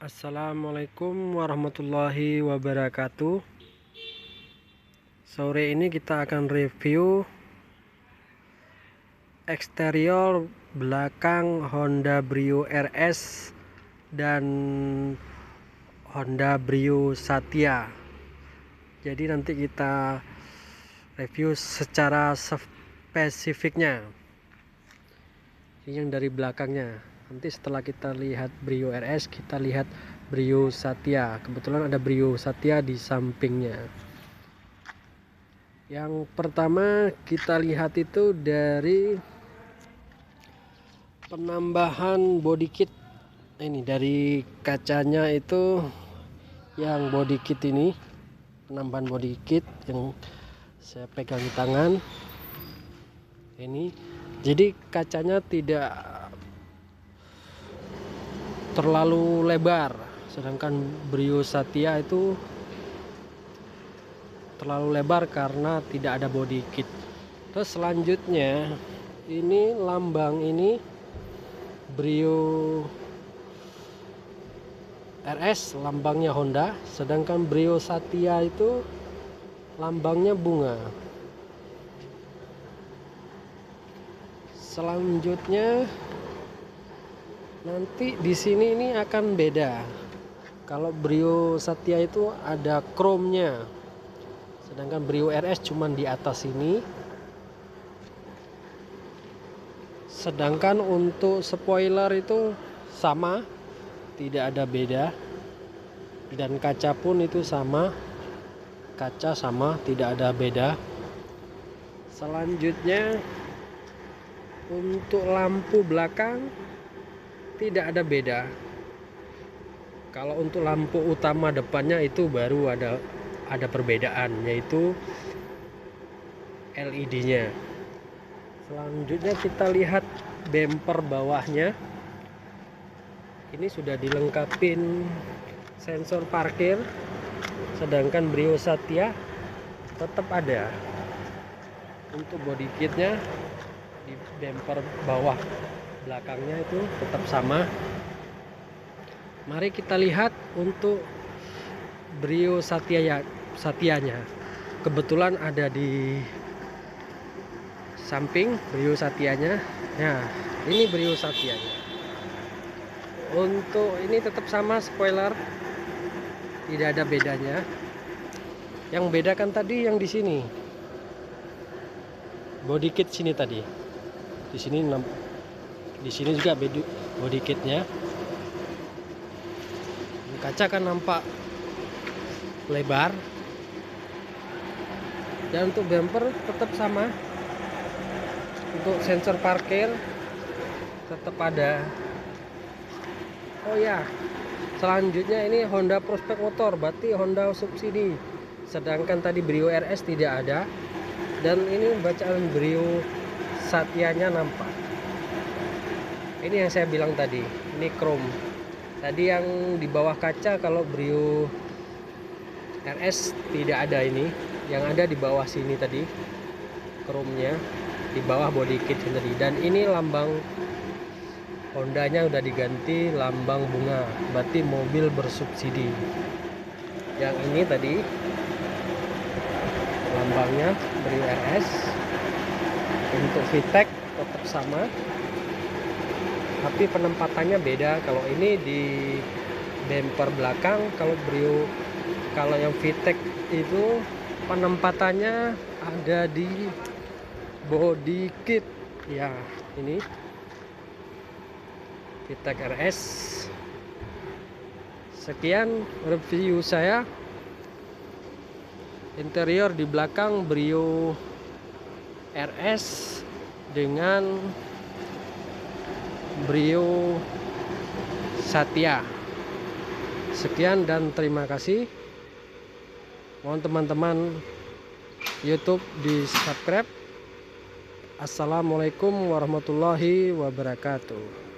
Assalamualaikum warahmatullahi wabarakatuh. Sore ini kita akan review eksterior belakang Honda Brio RS dan Honda Brio Satya. Jadi nanti kita review secara spesifiknya. Ini yang dari belakangnya. Nanti setelah kita lihat Brio RS, kita lihat Brio Satya. Kebetulan ada Brio Satya di sampingnya. Yang pertama kita lihat itu dari penambahan body kit. Ini dari kacanya itu yang body kit ini, penambahan body kit yang saya pegang di tangan. Ini jadi kacanya tidak terlalu lebar, sedangkan Brio Satya itu terlalu lebar karena tidak ada body kit. Terus selanjutnya ini lambang ini Brio RS lambangnya Honda, sedangkan Brio Satya itu lambangnya bunga. Selanjutnya nanti di sini ini akan beda. Kalau Brio Satya itu ada chrome-nya, sedangkan Brio RS cuman di atas ini. Sedangkan untuk spoiler itu sama, tidak ada beda, dan kaca pun itu sama, kaca sama, tidak ada beda. Selanjutnya untuk lampu belakang tidak ada beda. Kalau untuk lampu utama depannya itu baru ada perbedaan, yaitu LED-nya. Selanjutnya kita lihat bumper bawahnya. Ini sudah dilengkapin sensor parkir, sedangkan Brio Satya tetap ada. Untuk body kitnya di bumper bawah belakangnya itu tetap sama. Mari kita lihat untuk Brio Satyanya. Kebetulan ada di samping Brio Satyanya. Nah, ini Brio Satyanya. Untuk ini tetap sama spoiler, tidak ada bedanya. Yang beda kan tadi yang di sini. Body kit sini tadi. Di sini juga body kitnya. Kaca kan nampak lebar. Dan untuk bumper tetap sama. Untuk sensor parkir tetap ada. Oh ya, selanjutnya ini Honda Prospect Motor, berarti Honda subsidi. Sedangkan tadi Brio RS tidak ada. Dan ini bacaan Brio Satyanya nampak. Ini yang saya bilang tadi, ini chrome. Tadi yang di bawah kaca kalau Brio RS tidak ada ini. Yang ada di bawah sini tadi, chrome-nya di bawah body kit tadi. Dan ini lambang Hondanya udah diganti lambang bunga, berarti mobil bersubsidi. Yang ini tadi lambangnya Brio RS. Untuk VTEC tetap sama, tapi penempatannya beda. Kalau ini di bumper belakang, kalau yang VTEC itu penempatannya ada di body kit. Ya, ini VTEC RS. Sekian review saya interior di belakang Brio RS dengan Brio Satya. Sekian dan terima kasih. Mohon teman-teman YouTube di subscribe. Assalamualaikum warahmatullahi wabarakatuh.